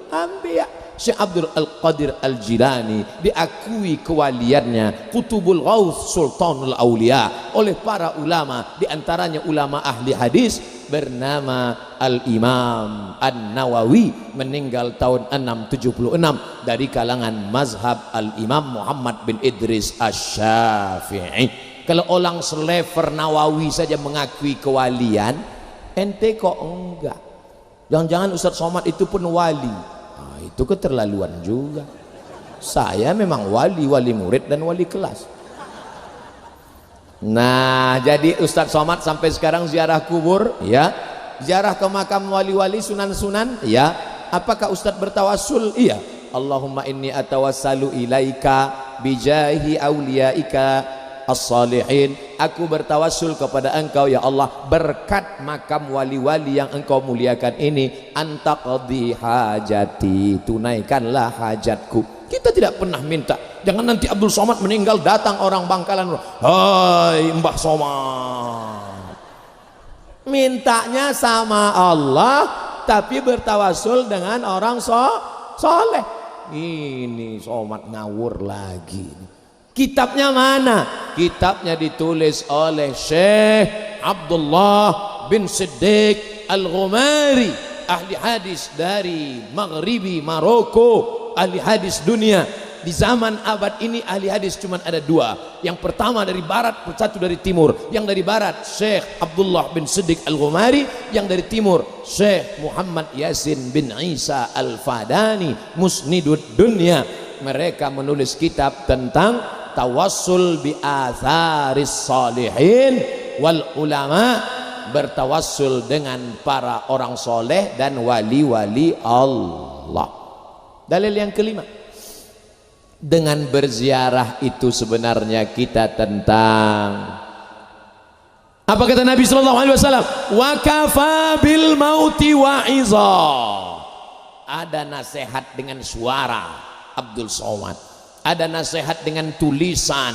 anbiya. Syekh Abdul Qadir Al-Jilani diakui kewaliannya Qutubul Ghaus Sultanul Aulia oleh para ulama, diantaranya ulama ahli hadis bernama Al-Imam An-Nawawi, meninggal tahun 676 dari kalangan mazhab Al-Imam Muhammad bin Idris Asy-Syafi'i. Kalau orang selever Nawawi saja mengakui kewalian, ente kok enggak? Jangan-jangan Ustadz Somad itu pun wali. Nah, itu keterlaluan juga. Saya memang wali murid dan wali kelas. Nah, jadi Ustadz Somad sampai sekarang ziarah kubur, ya, ziarah ke makam wali-wali, sunan-sunan, ya. Apakah Ustadz bertawassul? Iya. Allahumma inni atawassalu ilaika bijahi auliyaika as-salihin. Aku bertawassul kepada Engkau ya Allah berkat makam wali-wali yang Engkau muliakan ini, antaqdi hajati, tunaikanlah hajatku. Kita tidak pernah minta. Jangan nanti Abdul Somad meninggal datang orang Bangkalan, hai Mbah Somad. Mintanya sama Allah tapi bertawassul dengan orang soleh. Ini Somad ngawur lagi. Kitabnya mana? Kitabnya ditulis oleh Syekh Abdullah bin Siddiq Al-Ghumari, ahli hadis dari Maghribi Maroko, ahli hadis dunia. Di zaman abad ini ahli hadis cuma ada dua. Yang pertama dari barat, satu dari timur. Yang dari barat Syekh Abdullah bin Siddiq Al-Ghumari, yang dari timur Syekh Muhammad Yasin bin Isa Al-Fadani Musnidud Dunya. Mereka menulis kitab tentang tawassul bi atharis salihin wal ulama, bertawassul dengan para orang soleh dan wali-wali Allah. Dalil yang kelima, dengan berziarah itu sebenarnya kita tentang apa kata Nabi SAW? Wa kafa bil mauti wa'iza. Ada nasihat dengan suara Abdul Somad, ada nasihat dengan tulisan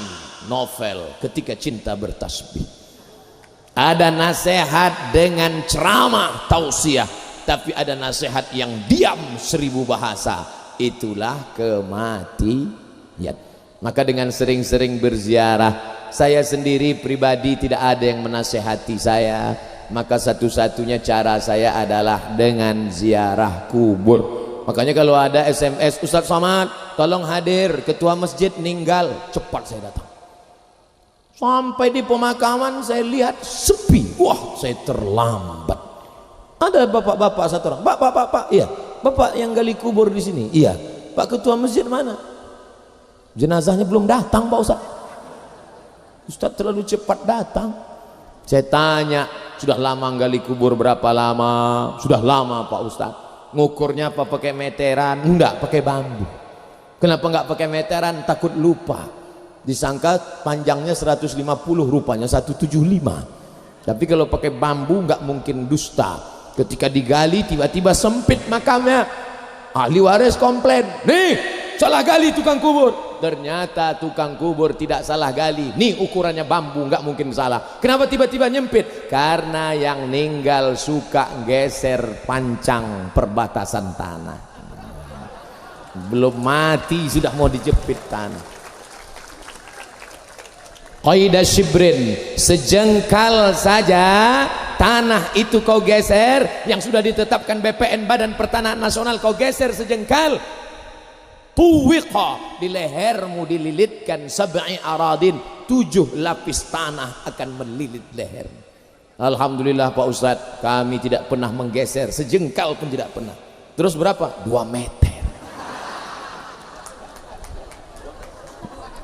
novel Ketika Cinta Bertasbih, ada nasihat dengan ceramah tausiah, tapi ada nasihat yang diam 1000 bahasa. Itulah kematian. Maka dengan sering-sering berziarah Saya sendiri pribadi tidak ada yang menasehati saya, maka satu-satunya cara saya adalah dengan ziarah kubur. Makanya kalau ada SMS, Ustadz Somad tolong hadir, ketua masjid meninggal, cepat saya datang. Sampai di pemakaman saya lihat sepi, wah saya terlambat. Ada bapak-bapak satu orang, bapak, iya, bapak yang gali kubur di sini, iya. Pak ketua masjid mana? Jenazahnya belum datang Pak Ustadz. Ustadz terlalu cepat datang. Saya tanya, sudah lama gali kubur berapa lama? Sudah lama Pak Ustadz. Ngukurnya apa pakai meteran? Enggak, pakai bambu. Kenapa enggak pakai meteran? Takut lupa. Disangka panjangnya 150, rupanya 175. Tapi kalau pakai bambu enggak mungkin dusta. Ketika digali tiba-tiba sempit makamnya. Ahli waris komplain, nih salah gali tukang kubur. Ternyata tukang kubur tidak salah gali. Nih ukurannya bambu, enggak mungkin salah. Kenapa tiba-tiba nyempit? Karena yang meninggal suka geser pancang perbatasan tanah. Belum mati sudah mau dijepit tanah. Qaidah shibrin, sejengkal saja tanah itu kau geser, yang sudah ditetapkan BPN Badan Pertanahan Nasional kau geser sejengkal, tuwiqa, di lehermu dililitkan sab'i aradin, 7 lapis tanah akan melilit leher. Alhamdulillah Pak Ustadz, kami tidak pernah menggeser sejengkal pun tidak pernah. Terus berapa? 2 meter.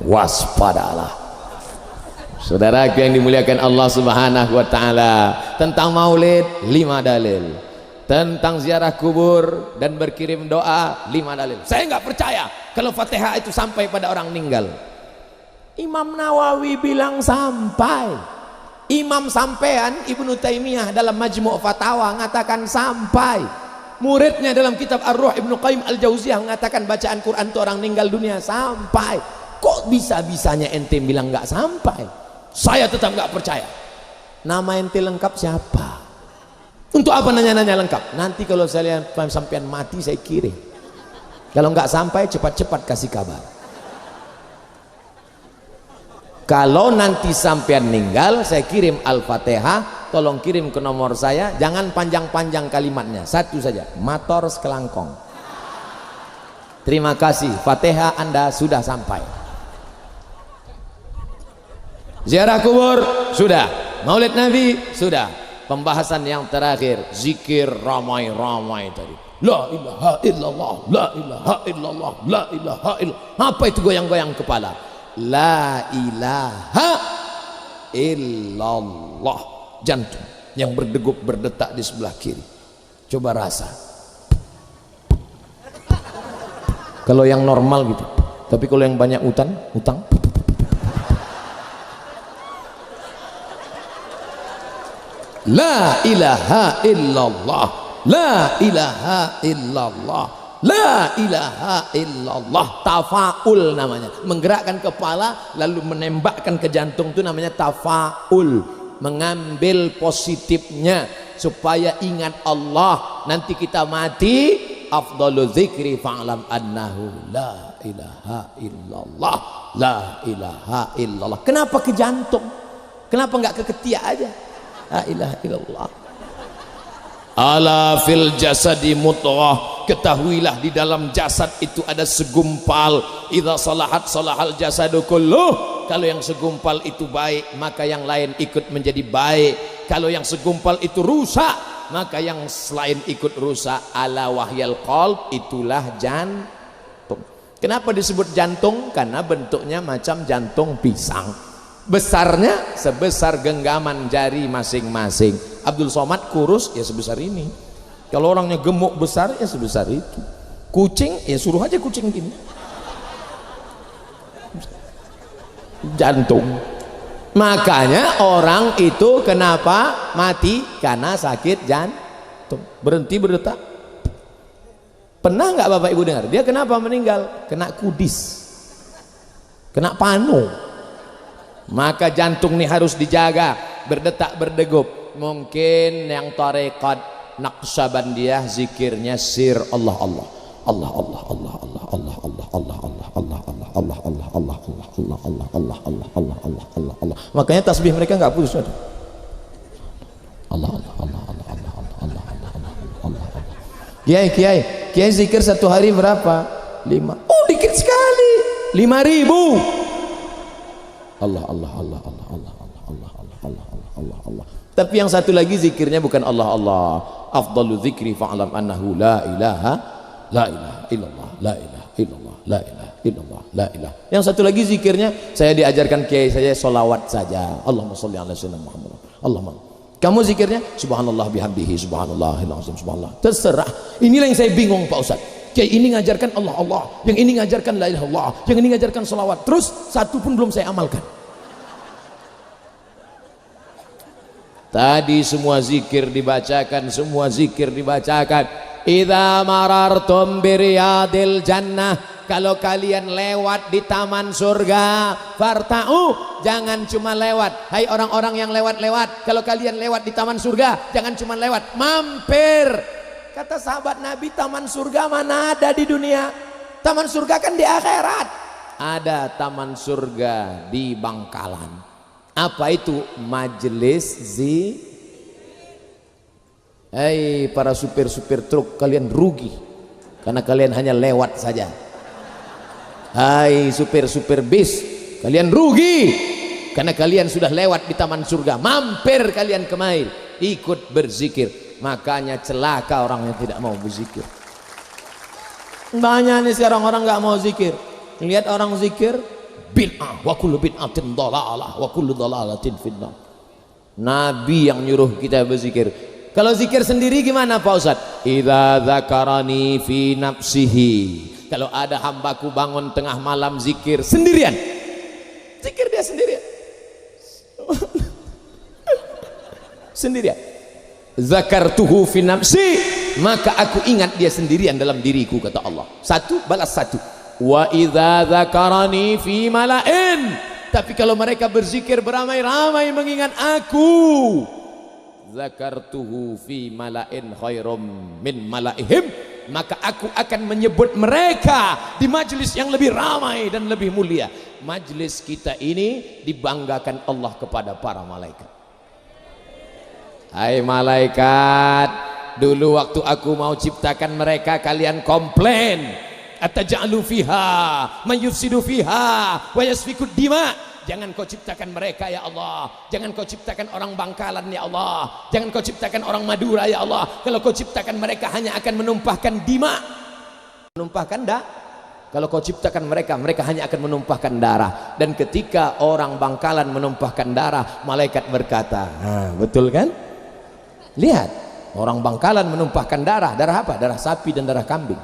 Waspadalah saudaraku yang dimuliakan Allah Subhanahu wa ta'ala. Tentang maulid 5 dalil, tentang ziarah kubur dan berkirim doa 5 dalil. Saya nggak percaya kalau Fatihah itu sampai pada orang meninggal. Imam Nawawi bilang sampai, Imam sampean Ibnu Taimiyah dalam Majmu' Fatawa mengatakan sampai, muridnya dalam kitab Ar-Ruh Ibnu Qayyim Al-Jauziyah mengatakan bacaan Quran itu orang meninggal dunia sampai. Kok bisa-bisanya ente bilang nggak sampai? Saya tetap nggak percaya. Nama ente lengkap siapa? Untuk apa nanya-nanya lengkap? Nanti kalau saya lihat sampean mati saya kirim. Kalau nggak sampai cepat-cepat kasih kabar. Kalau nanti sampean meninggal saya kirim Al-Fatihah, tolong kirim ke nomor saya, jangan panjang-panjang kalimatnya, satu saja, mator sekelangkong. Terima kasih, Fatihah Anda sudah sampai. Ziarah kubur sudah, maulid Nabi sudah, pembahasan yang terakhir zikir ramai-ramai tadi, la ilaha illallah, la ilaha illallah, la ilaha illallah. Apa itu goyang-goyang kepala? La ilaha illallah. Jantung yang berdegup berdetak di sebelah kiri, coba rasa. Kalau yang normal gitu, tapi kalau yang banyak utang la ilaha illallah, la ilaha illallah, la ilaha illallah. Tafaul namanya, menggerakkan kepala lalu menembakkan ke jantung itu namanya tafaul, mengambil positifnya supaya ingat Allah. Nanti kita mati, afdalu dzikri fa'lam annahu la ilaha illallah, la ilaha illallah. Kenapa ke jantung? Kenapa enggak ke ketiak aja? La ilaha illallah. Ala fil jasadi mudghah, ketahuilah di dalam jasad itu ada segumpal. Idza salahat salahal jasadu kulluh. Kalau yang segumpal itu baik, maka yang lain ikut menjadi baik. Kalau yang segumpal itu rusak, maka yang selain ikut rusak. Ala wahyal qalb, itulah jantung. Kenapa disebut jantung? Karena bentuknya macam jantung pisang, besarnya sebesar genggaman jari masing-masing. Abdul Somad kurus ya sebesar ini. Kalau orangnya gemuk besar ya sebesar itu. Kucing ya suruh aja kucing gini. Jantung. Makanya orang itu kenapa mati? Karena sakit jantung, berhenti berdetak. Pernah nggak Bapak Ibu dengar? Dia kenapa meninggal? Kena kudis, kena panu. Maka jantung ini harus dijaga, berdetak berdegup. Mungkin yang tarekat Naqsyabandiyah zikirnya sir Allah Allah Allah Allah Allah Allah Allah Allah Allah Allah Allah Allah Allah Allah Allah Allah Allah Allah Allah Allah Allah Allah Allah Allah. Makanya tasbih mereka nggak putus. Allah Allah Allah Allah Allah Allah Allah Allah Allah Allah. Kiai zikir satu hari berapa? 5. Oh dikit sekali. 5.000. Allah Allah Allah Allah Allah Allah Allah Allah Allah Allah. Tapi yang satu lagi zikirnya bukan Allah Allah. Afdalu dzikri fa'lam annahu la ilaha illallah, la ilaha illallah, la ilaha illallah, la ilaha. Yang satu lagi zikirnya saya diajarkan kiai saya solawat saja. Allahumma sholli ala sayyidina Muhammad. Allahumma. Kamu zikirnya subhanallah bihamdihi subhanallahil azim subhanallah. Terserah. Inilah yang saya bingung Pak Ustaz. Kiai ini ngajarkan Allah Allah, yang ini ngajarkan la ilaha illallah, yang ini ngajarkan solawat. Terus satu pun belum saya amalkan. Tadi semua zikir dibacakan, semua zikir dibacakan. Idza marartum biriyadil jannah, kalau kalian lewat di taman surga, farta'u, jangan cuma lewat. Hai orang-orang yang lewat-lewat, kalau kalian lewat di taman surga, jangan cuma lewat, mampir. Kata sahabat Nabi, taman surga mana ada di dunia? Taman surga kan di akhirat. Ada taman surga di Bangkalan. Apa itu? Majelis Hei para supir-supir truk, kalian rugi karena kalian hanya lewat saja. Hai supir-supir bis, kalian rugi karena kalian sudah lewat di taman surga. Mampir kalian kemari, ikut berzikir. Makanya celaka orang yang tidak mau berzikir. Banyak nih sekarang orang nggak mau zikir. Lihat orang zikir, bid'ah, wa kullu bid'atin dhalalah, wa kullu dhalalatin finnar. Nabi yang nyuruh kita berzikir. Kalau zikir sendiri gimana Pak Ustadz? Idza dzakarani fi nafsihi. Kalau ada hambaku bangun tengah malam zikir sendirian. Zikir dia sendirian. Sendirian. Zakartuhu fi nafsi, maka aku ingat dia sendirian dalam diriku, kata Allah. Satu balas satu. Wa idza dzakarani fi mala'in. Tapi kalau mereka berzikir beramai-ramai mengingat aku, zakartuhu fi mala'in khairum min mala'ihim, maka aku akan menyebut mereka di majlis yang lebih ramai dan lebih mulia. Majlis kita ini dibanggakan Allah kepada para malaikat. Hai malaikat, dulu waktu aku mau ciptakan mereka kalian komplain, ataj'alu fiha man yufsidu fiha wa yasfiku dima. Jangan kau ciptakan mereka ya Allah, jangan kau ciptakan orang Bangkalan ya Allah, jangan kau ciptakan orang Madura ya Allah. Kalau kau ciptakan mereka hanya akan menumpahkan dima, menumpahkan kalau kau ciptakan mereka, mereka hanya akan menumpahkan darah. Dan ketika orang Bangkalan menumpahkan darah, malaikat berkata, betul kan? Lihat, orang Bangkalan menumpahkan darah. Darah apa? Darah sapi dan darah kambing.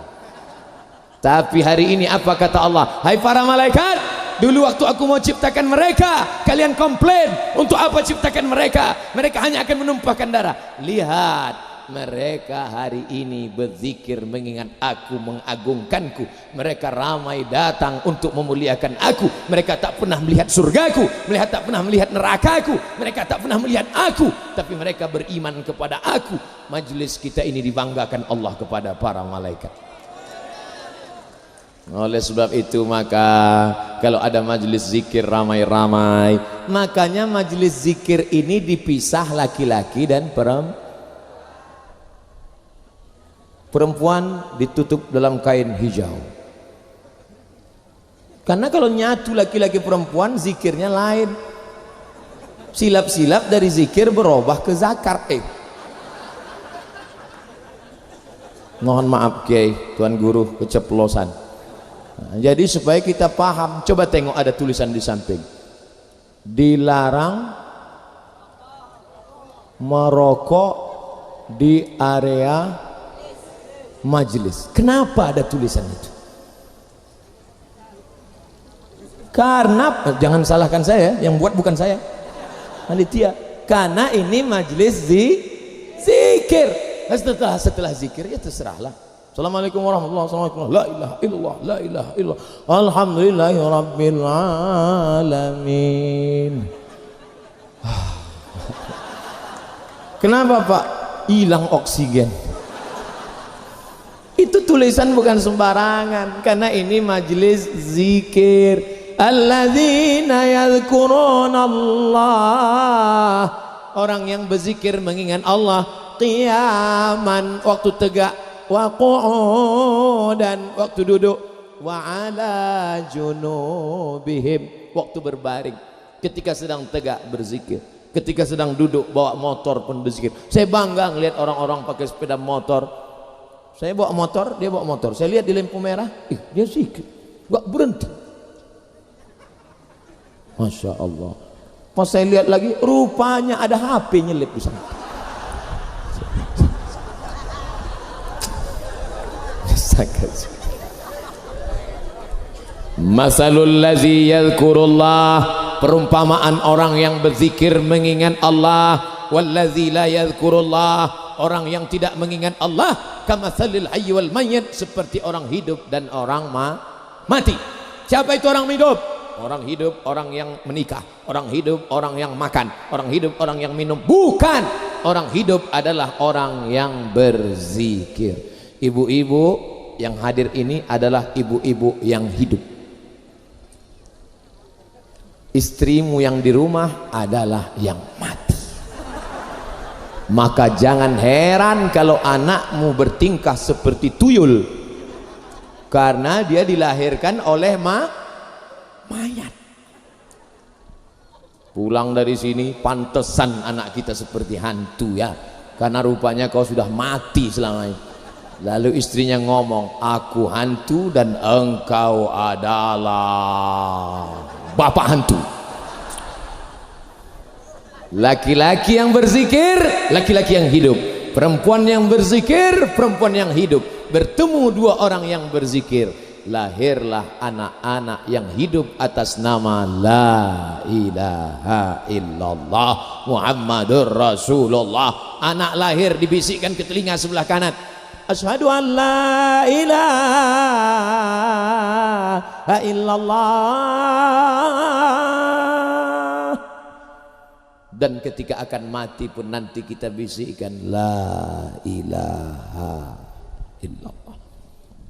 Tapi hari ini apa kata Allah? Hai para malaikat, dulu waktu aku mau ciptakan mereka, kalian komplain, untuk apa ciptakan mereka? Mereka hanya akan menumpahkan darah. Lihat, mereka hari ini berzikir mengingat aku, mengagungkanku. Mereka ramai datang untuk memuliakan aku. Mereka tak pernah melihat surgaku, mereka tak pernah melihat nerakaku, mereka tak pernah melihat aku, tapi mereka beriman kepada aku. Majelis kita ini dibanggakan Allah kepada para malaikat. Oleh sebab itu maka kalau ada majelis zikir ramai-ramai, makanya majelis zikir ini dipisah laki-laki dan perempuan ditutup dalam kain hijau. Karena kalau nyatu laki-laki perempuan zikirnya lain. Silap-silap dari zikir berubah ke zakar. Mohon maaf Kiai, Tuan Guru keceplosan. Nah, jadi supaya kita paham, coba tengok ada tulisan di samping. Dilarang merokok di area majelis. Kenapa ada tulisan itu? Karena jangan salahkan saya, yang buat bukan saya, panitia. Karena ini majelis zikir. Setelah zikir ya terserahlah. Assalamualaikum warahmatullahi wabarakatuh. La ilaha illallah, la ilaha illallah. Alhamdulillahi rabbil alamin. Kenapa Pak? Hilang oksigen. Itu tulisan bukan sembarangan, karena ini majelis zikir. Alladzina yadhkurunallah, orang yang berzikir mengingat Allah, qiyaman waktu tegak, wa qu'udan waktu duduk, wa ala junubihim waktu berbaring. Ketika sedang tegak berzikir, ketika sedang duduk bawa motor pun berzikir. Saya bangga ngelihat orang-orang pakai sepeda motor. Saya bawa motor, dia bawa motor. Saya lihat di lampu merah, dia zikir, nggak berhenti. Masya Allah. Pas saya lihat lagi, rupanya ada HP nyelip di sana. Masalul ladzi yadhkurullah, perumpamaan orang yang berzikir mengingat Allah, wallazi la yadhkurullah, orang yang tidak mengingat Allah, kamatsalil hayy wal mayyit, seperti orang hidup dan orang mati. Siapa itu orang hidup? Orang hidup orang yang menikah, orang hidup orang yang makan, orang hidup orang yang minum. Bukan, orang hidup adalah orang yang berzikir. Ibu-ibu yang hadir ini adalah ibu-ibu yang hidup. Istrimu yang di rumah adalah yang mati. Maka jangan heran kalau anakmu bertingkah seperti tuyul, karena dia dilahirkan oleh mayat. Pulang dari sini, pantesan anak kita seperti hantu ya, karena rupanya kau sudah mati selama ini. Lalu istrinya ngomong, aku hantu dan engkau adalah bapak hantu. Laki-laki yang berzikir, laki-laki yang hidup. Perempuan yang berzikir, perempuan yang hidup. Bertemu dua orang yang berzikir, lahirlah anak-anak yang hidup atas nama la ilaha illallah Muhammadur Rasulullah. Anak lahir dibisikkan ke telinga sebelah kanan, asyhadu an la ilaha illallah. Dan ketika akan mati pun nanti kita bisikkan la ilaha illallah.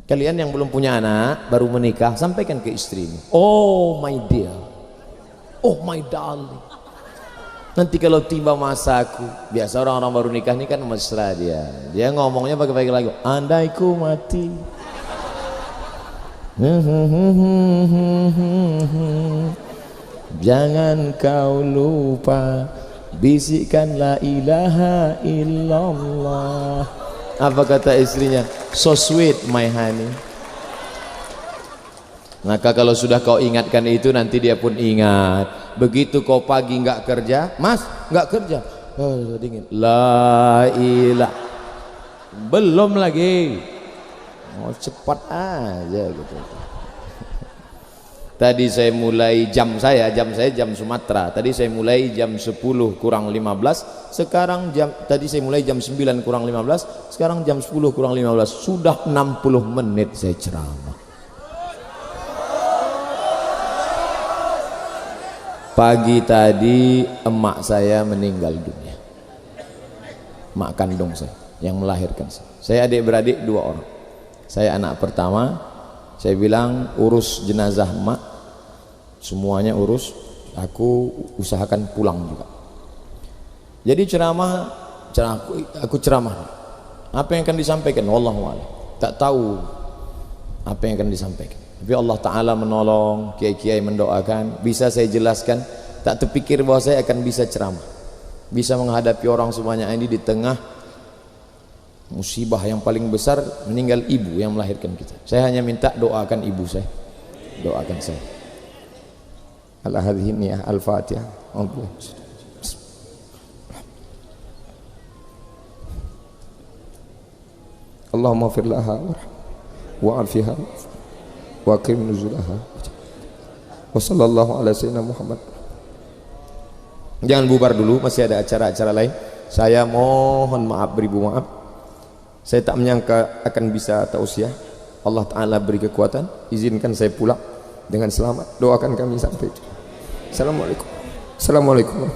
Kalian yang belum punya anak, baru menikah, sampaikan ke istrimu, oh my dear, oh my darling. Nanti kalau tiba masaku, biasa orang-orang baru nikah ini kan mesra dia ngomongnya pakai lagu, andai ku mati, jangan kau lupa bisikkan la ilaha illallah. Apa kata istrinya? So sweet my honey. Maka kalau sudah kau ingatkan itu, nanti dia pun ingat. Begitu kau pagi nggak kerja, mas nggak kerja, oh, dingin, la ilah, belum lagi, mau cepat aja gitu. Tadi saya mulai jam Sumatera. Tadi saya mulai jam 10 kurang 15. Sekarang tadi saya mulai jam 9 kurang 15. Sekarang jam 10 kurang 15. Sudah 60 menit saya ceramah. Pagi tadi emak saya meninggal dunia. Emak kandung saya yang melahirkan saya. Saya adik-beradik 2 orang. Saya anak pertama. Saya bilang urus jenazah emak, semuanya urus, aku usahakan pulang juga. Jadi aku ceramah. Apa yang akan disampaikan? Wallahu a'lam. Tak tahu apa yang akan disampaikan. Tapi Allah Ta'ala menolong, kiai-kiai mendoakan, bisa saya jelaskan. Tak terpikir bahwa saya akan bisa ceramah, bisa menghadapi orang semuanya ini di tengah musibah yang paling besar, meninggal ibu yang melahirkan kita. Saya hanya minta doakan ibu saya, doakan saya. Al-Hadhimiyah Al-Fatihah. Allahumma fir laha wa'afiha wa akrim nuzulaha wa sallallahu ala sayyidina Muhammad. Jangan bubar dulu, masih ada acara-acara lain. Saya mohon maaf, beribu maaf. Saya tak menyangka akan bisa tausiah. Allah Ta'ala beri kekuatan, izinkan saya pulang dengan selamat. Doakan kami sampai. Assalamualaikum. Assalamualaikum.